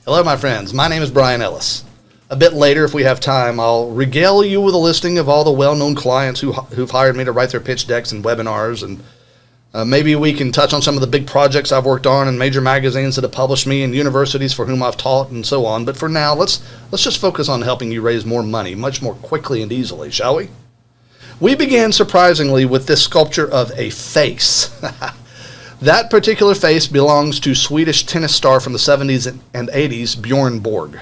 Hello, my friends. My name is Brian Ellis. A bit later, if we have time, I'll regale you with a listing of all the well-known clients who've hired me to write their pitch decks and webinars, and maybe we can touch on some of the big projects I've worked on and major magazines that have published me and universities for whom I've taught and so on. But for now, let's just focus on helping you raise more money much more quickly and easily, shall we? We began surprisingly with this sculpture of a face. That particular face belongs to Swedish tennis star from the 70s and 80s, Bjorn Borg.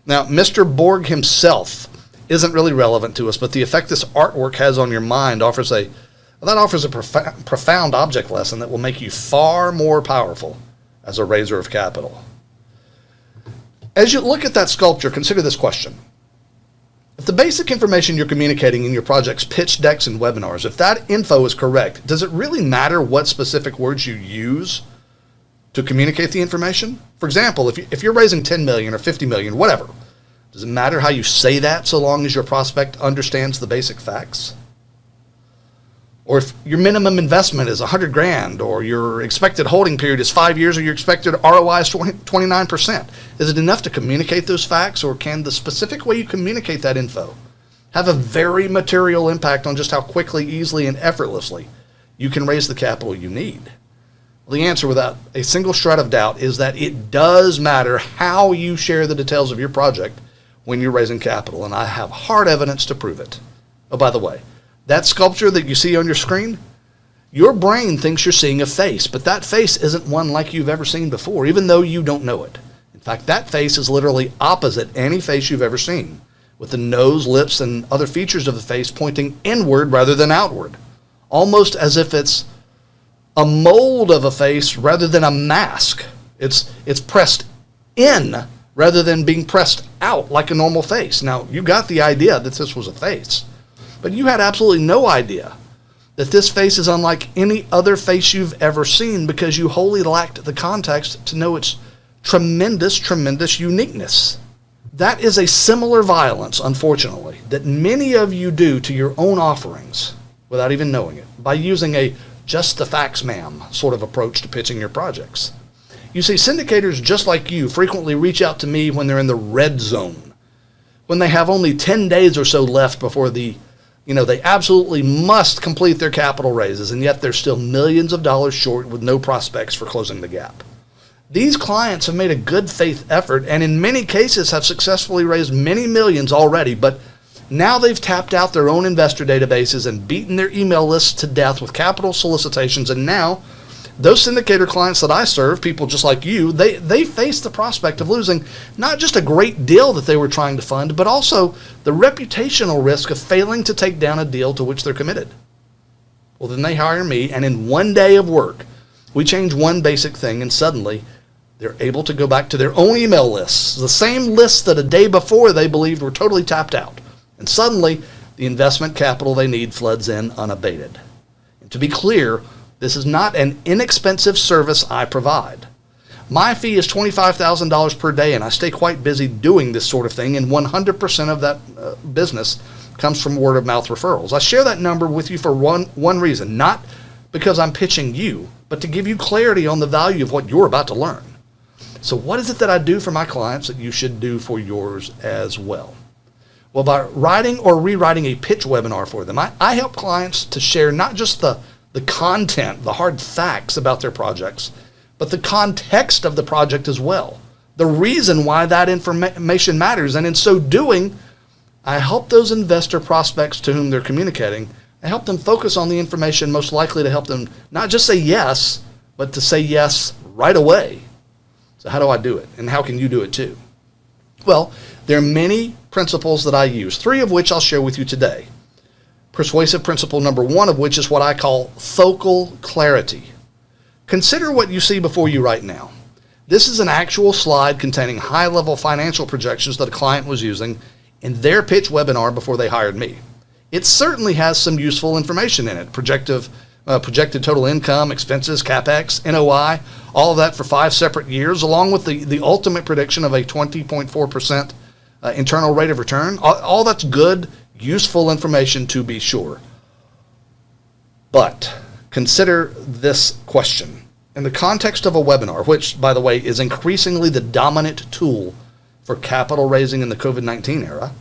Now, Mr. Borg himself isn't really relevant to us, but the effect this artwork has on your mind offers a profound object lesson that will make you far more powerful as a raiser of capital. As you look at that sculpture, consider this question. If the basic information you're communicating in your project's pitch decks and webinars, if that info is correct, does it really matter what specific words you use to communicate the information? For example, if you're raising 10 million or 50 million, whatever, does it matter how you say that so long as your prospect understands the basic facts? Or if your minimum investment is 100 grand, or your expected holding period is 5 years, or your expected ROI is 29%, is it enough to communicate those facts, or can the specific way you communicate that info have a very material impact on just how quickly, easily, and effortlessly you can raise the capital you need? Well, the answer without a single shred of doubt is that it does matter how you share the details of your project when you're raising capital, and I have hard evidence to prove it. Oh, by the way, that sculpture that you see on your screen, your brain thinks you're seeing a face, but that face isn't one like you've ever seen before, even though you don't know it. In fact, that face is literally opposite any face you've ever seen, with the nose, lips, and other features of the face pointing inward rather than outward, almost as if it's a mold of a face rather than a mask. It's pressed in rather than being pressed out like a normal face. Now, you got the idea that this was a face, but you had absolutely no idea that this face is unlike any other face you've ever seen because you wholly lacked the context to know its tremendous, tremendous uniqueness. That is a similar violence, unfortunately, that many of you do to your own offerings without even knowing it, by using a just the facts, ma'am sort of approach to pitching your projects. You see, syndicators just like you frequently reach out to me when they're in the red zone, when they have only 10 days or so left before they absolutely must complete their capital raises, and yet they're still millions of dollars short with no prospects for closing the gap. These clients have made a good faith effort and in many cases have successfully raised many millions already, but now they've tapped out their own investor databases and beaten their email lists to death with capital solicitations, and now those syndicator clients that I serve, people just like you, they face the prospect of losing not just a great deal that they were trying to fund, but also the reputational risk of failing to take down a deal to which they're committed. Well, then they hire me, and in one day of work, we change one basic thing, and suddenly they're able to go back to their own email lists, the same lists that a day before they believed were totally tapped out. And suddenly, the investment capital they need floods in unabated. And to be clear, this is not an inexpensive service I provide. My fee is $25,000 per day, and I stay quite busy doing this sort of thing, and 100% of that business comes from word-of-mouth referrals. I share that number with you for one reason, not because I'm pitching you, but to give you clarity on the value of what you're about to learn. So what is it that I do for my clients that you should do for yours as well? Well, by writing or rewriting a pitch webinar for them, I help clients to share not just the content, the hard facts about their projects, but the context of the project as well, the reason why that information matters. And in so doing, I help those investor prospects to whom they're communicating, I help them focus on the information most likely to help them not just say yes, but to say yes right away. So how do I do it? And how can you do it too? Well, there are many principles that I use, 3 of which I'll share with you today. Persuasive principle number 1 of which is what I call focal clarity. Consider what you see before you right now. This is an actual slide containing high-level financial projections that a client was using in their pitch webinar before they hired me. It certainly has some useful information in it, projected total income, expenses, CapEx, NOI, all of that for 5 separate years, along with the ultimate prediction of a 20.4% internal rate of return. All that's good, useful information to be sure. But consider this question. in the context of a webinar, which, by the way, is increasingly the dominant tool for capital raising in the COVID-19 era,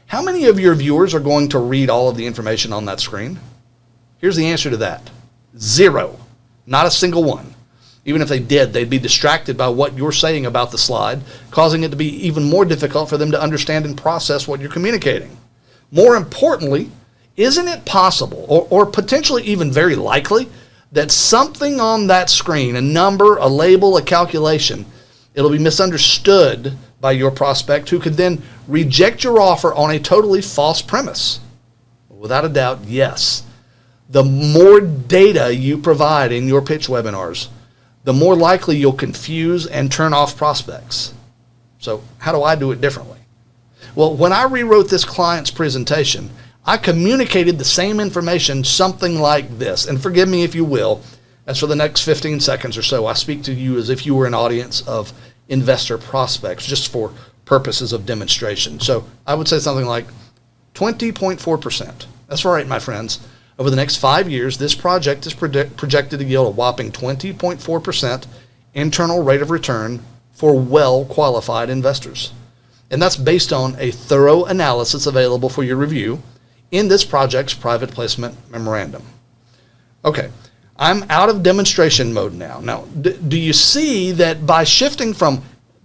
how many of your viewers are going to read all of the information on that screen? Here's the answer to that. 0. Not a single one. Even if they did, they'd be distracted by what you're saying about the slide, causing it to be even more difficult for them to understand and process what you're communicating. More importantly, isn't it possible, or potentially even very likely, that something on that screen, a number, a label, a calculation, it'll be misunderstood by your prospect, who could then reject your offer on a totally false premise? Without a doubt, yes. The more data you provide in your pitch webinars, the more likely you'll confuse and turn off prospects. So how do I do it differently? Well, when I rewrote this client's presentation, I communicated the same information something like this. And forgive me if you will, as for the next 15 seconds or so, I speak to you as if you were an audience of investor prospects, just for purposes of demonstration. So I would say something like 20.4%. That's right, my friends. Over the next 5 years, this project is projected to yield a whopping 20.4% internal rate of return for well-qualified investors. And that's based on a thorough analysis available for your review in this project's private placement memorandum. Okay, I'm out of demonstration mode now. Now, do you see that by shifting from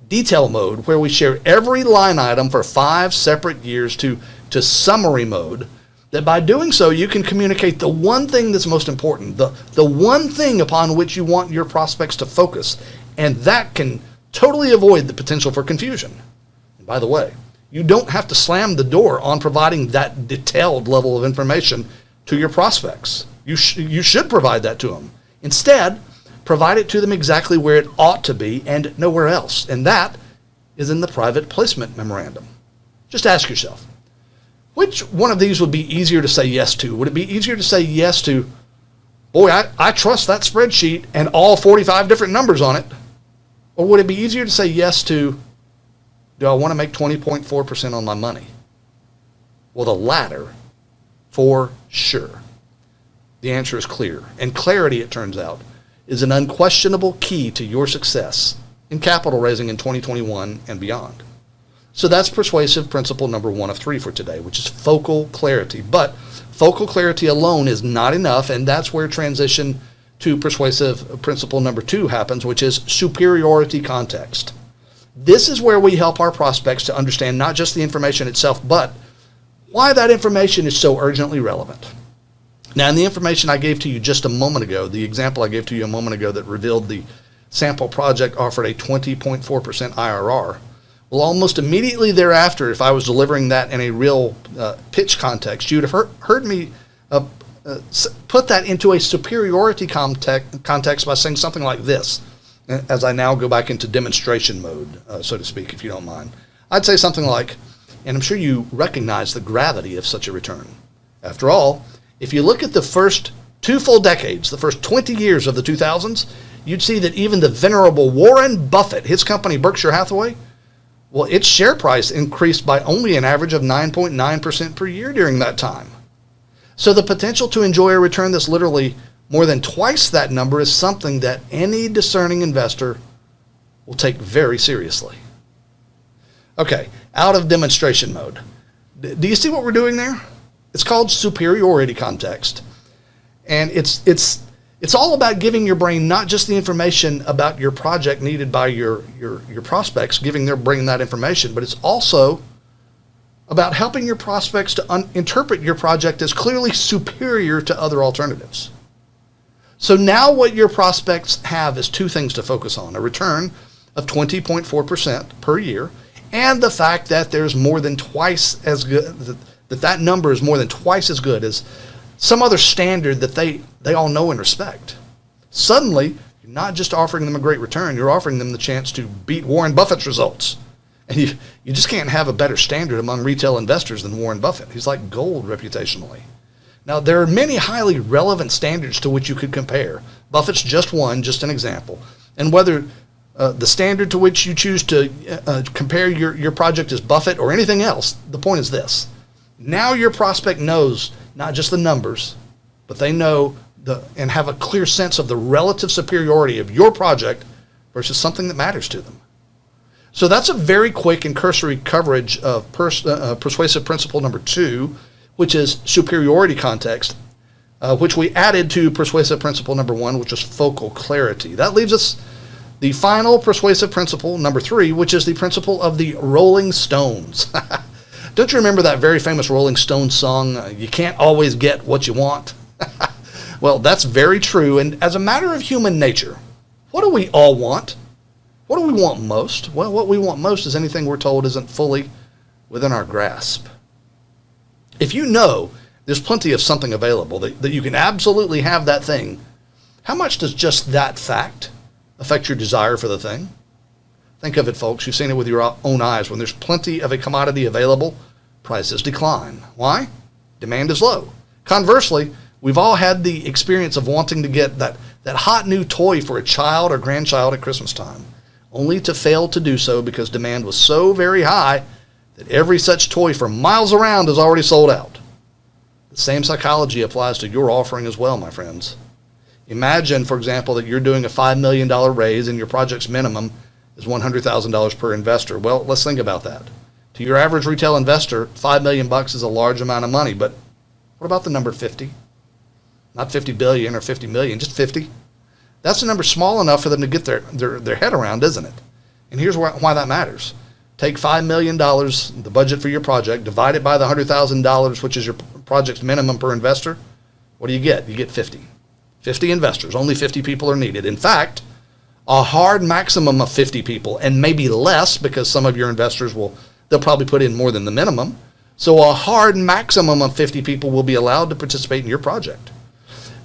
detail mode, where we share every line item for 5 separate years, to summary mode, that by doing so, you can communicate the one thing that's most important, the one thing upon which you want your prospects to focus, and that can totally avoid the potential for confusion. And by the way, you don't have to slam the door on providing that detailed level of information to your prospects. You should provide that to them. Instead, provide it to them exactly where it ought to be and nowhere else, and that is in the private placement memorandum. Just ask yourself, which one of these would be easier to say yes to? Would it be easier to say yes to, boy, I trust that spreadsheet and all 45 different numbers on it? Or would it be easier to say yes to, do I want to make 20.4% on my money? Well, the latter, for sure. The answer is clear. And clarity, it turns out, is an unquestionable key to your success in capital raising in 2021 and beyond. So that's persuasive principle number 1 of 3 for today, which is focal clarity. But focal clarity alone is not enough, and that's where transition to persuasive principle number 2 happens, which is superiority context. This is where we help our prospects to understand not just the information itself, but why that information is so urgently relevant. Now, in the information I gave to you just a moment ago, the example I gave to you a moment ago that revealed the sample project offered a 20.4% IRR, well, almost immediately thereafter, if I was delivering that in a real pitch context, you'd have heard me put that into a superiority context by saying something like this, as I now go back into demonstration mode, so to speak, if you don't mind. I'd say something like, and I'm sure you recognize the gravity of such a return. After all, if you look at the first 2 full decades, the first 20 years of the 2000s, you'd see that even the venerable Warren Buffett, his company Berkshire Hathaway, well, its share price increased by only an average of 9.9% per year during that time. So the potential to enjoy a return that's literally more than twice that number is something that any discerning investor will take very seriously. Okay, out of demonstration mode. Do you see what we're doing there? It's called superiority context. And it's all about giving your brain not just the information about your project needed by your prospects, giving their brain that information, but it's also about helping your prospects to interpret your project as clearly superior to other alternatives. So now what your prospects have is 2 things to focus on: a return of 20.4% per year, and the fact that there's more than twice as good, that number is more than twice as good as some other standard that they all know and respect. Suddenly, you're not just offering them a great return, you're offering them the chance to beat Warren Buffett's results. And you just can't have a better standard among retail investors than Warren Buffett. He's like gold reputationally. Now, there are many highly relevant standards to which you could compare. Buffett's just one, just an example. And whether the standard to which you choose to compare your project is Buffett or anything else, the point is this. Now your prospect knows not just the numbers, but they know and have a clear sense of the relative superiority of your project versus something that matters to them. So that's a very quick and cursory coverage of persuasive principle number 2, which is superiority context, which we added to persuasive principle number 1, which is focal clarity. That leaves us the final persuasive principle, number 3, which is the principle of the Rolling Stones. Don't you remember that very famous Rolling Stones song, you can't always get what you want? Well, that's very true, and as a matter of human nature, what do we all want? What do we want most? Well, what we want most is anything we're told isn't fully within our grasp. If you know there's plenty of something available, that you can absolutely have that thing, how much does just that fact affect your desire for the thing? Think of it, folks. You've seen it with your own eyes. When there's plenty of a commodity available, prices decline. Why? Demand is low. Conversely, we've all had the experience of wanting to get that hot new toy for a child or grandchild at Christmas time, only to fail to do so because demand was so very high that every such toy for miles around is already sold out. The same psychology applies to your offering as well, my friends. Imagine, for example, that you're doing a $5 million raise and your project's minimum is $100,000 per investor. Well, let's think about that. To your average retail investor, $5 million is a large amount of money, but what about the number 50? Not 50 billion or 50 million, just 50. That's a number small enough for them to get their head around, isn't it? And here's why that matters. Take $5 million, the budget for your project, divide it by the $100,000, which is your project's minimum per investor. What do you get? You get 50. 50 investors. Only 50 people are needed. In fact, a hard maximum of 50 people, and maybe less because some of your investors they'll probably put in more than the minimum. So a hard maximum of 50 people will be allowed to participate in your project.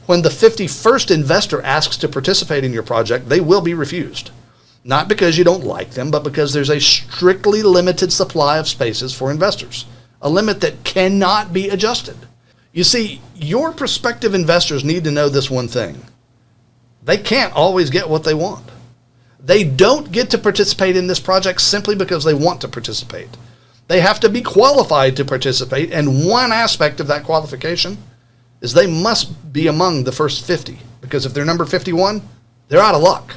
When the 51st investor asks to participate in your project, they will be refused. Not because you don't like them, but because there's a strictly limited supply of spaces for investors, a limit that cannot be adjusted. You see, your prospective investors need to know this one thing. They can't always get what they want. They don't get to participate in this project simply because they want to participate. They have to be qualified to participate, and one aspect of that qualification is they must be among the first 50, because if they're number 51, they're out of luck.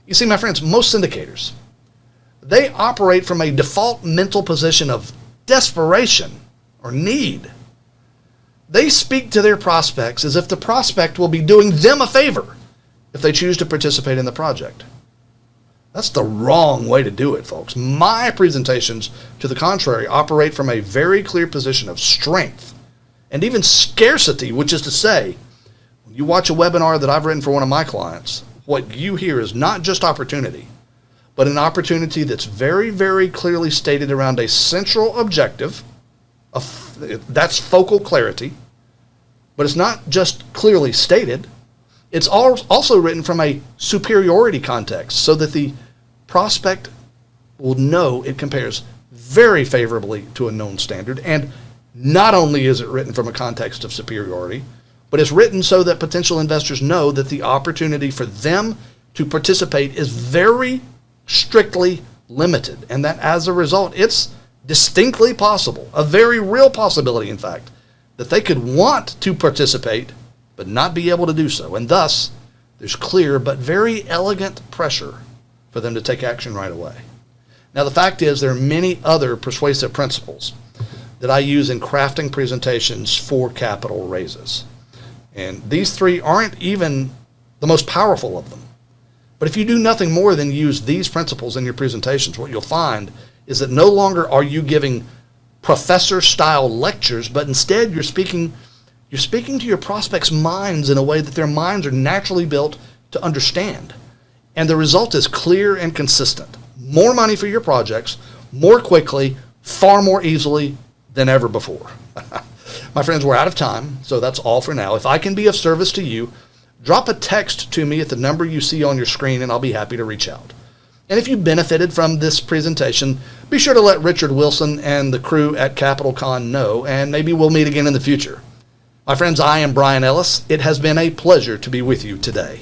You see, my friends, most syndicators, they operate from a default mental position of desperation or need. They speak to their prospects as if the prospect will be doing them a favor if they choose to participate in the project. That's the wrong way to do it, folks. My presentations, to the contrary, operate from a very clear position of strength and even scarcity, which is to say, when you watch a webinar that I've written for one of my clients, what you hear is not just opportunity, but an opportunity that's very, very clearly stated around a central objective. That's focal clarity, but it's not just clearly stated. It's also written from a superiority context so that the prospect will know it compares very favorably to a known standard. And not only is it written from a context of superiority, but it's written so that potential investors know that the opportunity for them to participate is very strictly limited, and that as a result, it's distinctly possible, a very real possibility, in fact, that they could want to participate but not be able to do so. And thus, there's clear but very elegant pressure for them to take action right away. Now, the fact is there are many other persuasive principles that I use in crafting presentations for capital raises. And these three aren't even the most powerful of them. But if you do nothing more than use these principles in your presentations, what you'll find is that no longer are you giving professor-style lectures, but instead you're speaking to your prospects' minds in a way that their minds are naturally built to understand. And the result is clear and consistent. More money for your projects, more quickly, far more easily than ever before. My friends, we're out of time, so that's all for now. If I can be of service to you, drop a text to me at the number you see on your screen, and I'll be happy to reach out. And if you benefited from this presentation, be sure to let Richard Wilson and the crew at Capital Con know, and maybe we'll meet again in the future. My friends, I am Brian Ellis. It has been a pleasure to be with you today.